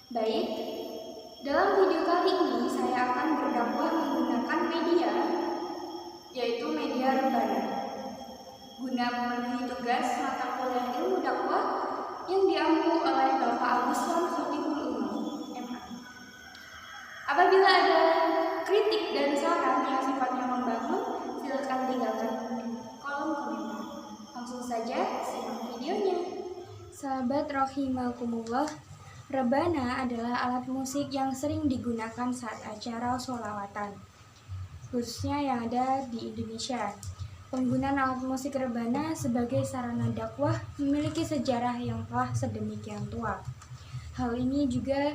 Baik, dalam video kali ini saya akan berdakwah menggunakan media, yaitu media rebana, guna memenuhi tugas mata kuliah ilmu dakwah yang diampu oleh Bapak Agus Khotibul Umam, MA. Apabila ada kritik dan saran yang sifatnya membangun, silakan tinggalkan kolom komentar. Langsung saja simak videonya. Sahabat rahimakumullah, rebana adalah alat musik yang sering digunakan saat acara sholawatan, khususnya yang ada di Indonesia. Penggunaan alat musik rebana sebagai sarana dakwah memiliki sejarah yang telah sedemikian tua. Hal ini juga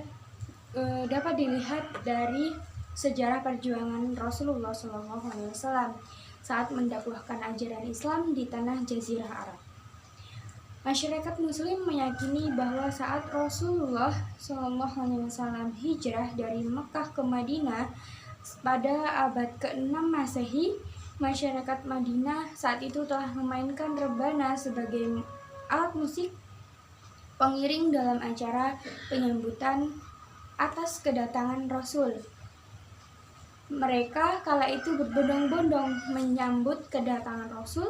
dapat dilihat dari sejarah perjuangan Rasulullah SAW saat mendakwahkan ajaran Islam di tanah Jazirah Arab. Masyarakat Muslim meyakini bahwa saat Rasulullah SAW hijrah dari Mekah ke Madinah pada abad ke-6 Masehi, masyarakat Madinah saat itu telah memainkan rebana sebagai alat musik pengiring dalam acara penyambutan atas kedatangan Rasul. Mereka kala itu berbondong-bondong menyambut kedatangan Rasul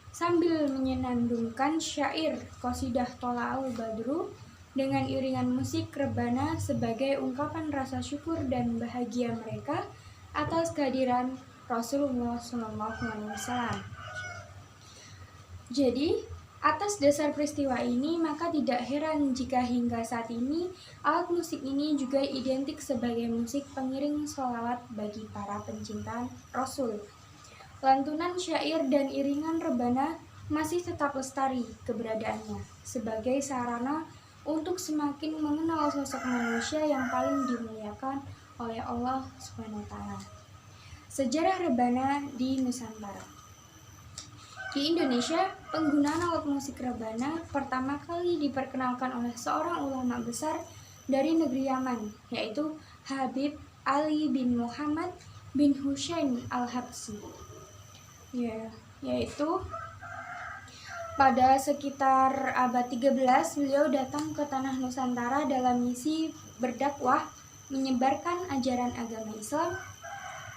sambil menyenandungkan syair qasidah Tola'ul Badru dengan iringan musik rebana sebagai ungkapan rasa syukur dan bahagia mereka atas kehadiran Rasulullah SAW. Jadi, atas dasar peristiwa ini, maka tidak heran jika hingga saat ini alat musik ini juga identik sebagai musik pengiring sholawat bagi para pencinta Rasul. Lantunan syair dan iringan rebana masih tetap lestari keberadaannya sebagai sarana untuk semakin mengenal sosok manusia yang paling dimuliakan oleh Allah SWT. Sejarah rebana di Nusantara. Di Indonesia, penggunaan alat musik rebana pertama kali diperkenalkan oleh seorang ulama besar dari negeri Yaman, yaitu Habib Ali bin Muhammad bin Husain al-Habsyi. Yaitu pada sekitar abad 13 beliau datang ke tanah Nusantara dalam misi berdakwah menyebarkan ajaran agama Islam.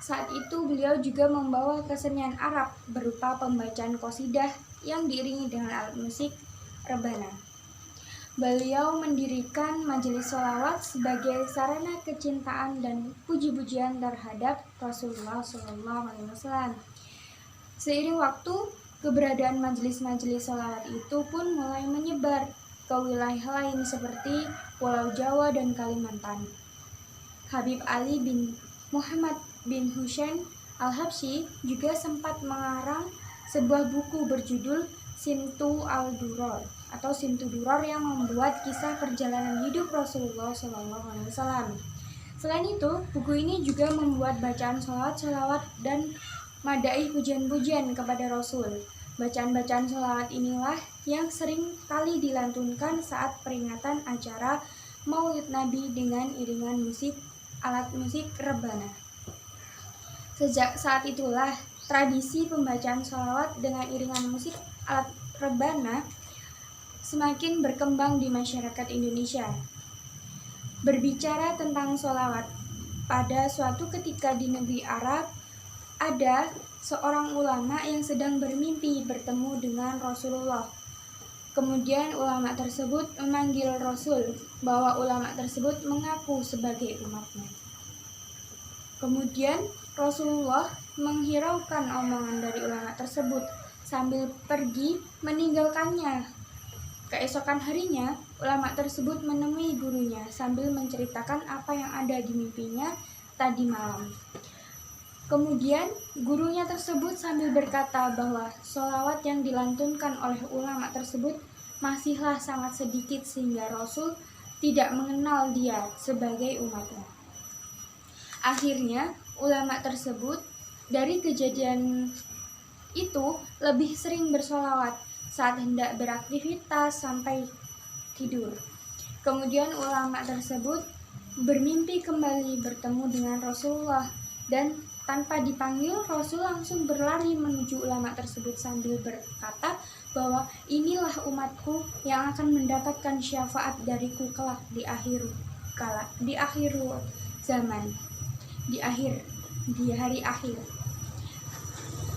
Saat itu beliau juga membawa kesenian Arab berupa pembacaan qasidah yang diiringi dengan alat musik rebana. Beliau mendirikan majelis sholawat sebagai sarana kecintaan dan puji-pujian terhadap Rasulullah SAW. Seiring waktu, keberadaan majelis-majelis sholawat itu pun mulai menyebar ke wilayah lain seperti Pulau Jawa dan Kalimantan. Habib Ali bin Muhammad bin Husain al-Habsyi juga sempat mengarang sebuah buku berjudul Simtu al-Duror atau Simtu Duror yang membuat kisah perjalanan hidup Rasulullah SAW. Selain itu, buku ini juga membuat bacaan sholawat dan madaih pujian-pujian kepada Rasul. Bacaan-bacaan sholawat inilah yang sering kali dilantunkan saat peringatan acara Maulid Nabi dengan iringan musik alat musik rebana. Sejak saat itulah tradisi pembacaan sholawat dengan iringan musik alat rebana semakin berkembang di masyarakat Indonesia. Berbicara tentang sholawat, pada suatu ketika di negeri Arab, ada seorang ulama yang sedang bermimpi bertemu dengan Rasulullah. Kemudian ulama tersebut memanggil Rasul bahwa ulama tersebut mengaku sebagai umatnya. Kemudian Rasulullah menghiraukan omongan dari ulama tersebut sambil pergi meninggalkannya. Keesokan harinya, ulama tersebut menemui gurunya sambil menceritakan apa yang ada di mimpinya tadi malam. Kemudian gurunya tersebut sambil berkata bahwa sholawat yang dilantunkan oleh ulama tersebut masihlah sangat sedikit sehingga Rasul tidak mengenal dia sebagai umatnya. Akhirnya ulama tersebut dari kejadian itu lebih sering bersolawat saat hendak beraktivitas sampai tidur. Kemudian ulama tersebut bermimpi kembali bertemu dengan Rasulullah dan tanpa dipanggil, Rasul langsung berlari menuju ulama tersebut sambil berkata bahwa inilah umatku yang akan mendapatkan syafaat dariku kelak di akhir di akhir zaman, di hari akhir.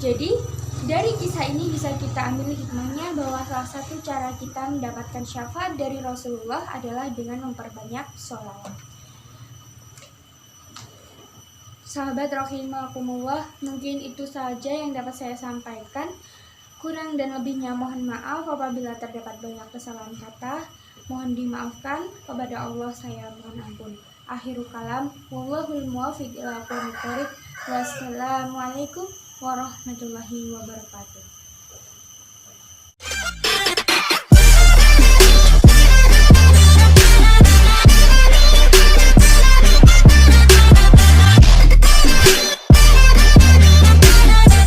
Jadi dari kisah ini bisa kita ambil hikmahnya bahwa salah satu cara kita mendapatkan syafaat dari Rasulullah adalah dengan memperbanyak sholawat. Sahabat rahimakumullah, mungkin itu saja yang dapat saya sampaikan. Kurang dan lebihnya mohon maaf apabila terdapat banyak kesalahan kata. Mohon dimaafkan, kepada Allah saya mohon ampun. Akhirul kalam, wallahul muwaffiq ila aqwamit thoriq. Wassalamualaikum warahmatullahi wabarakatuh.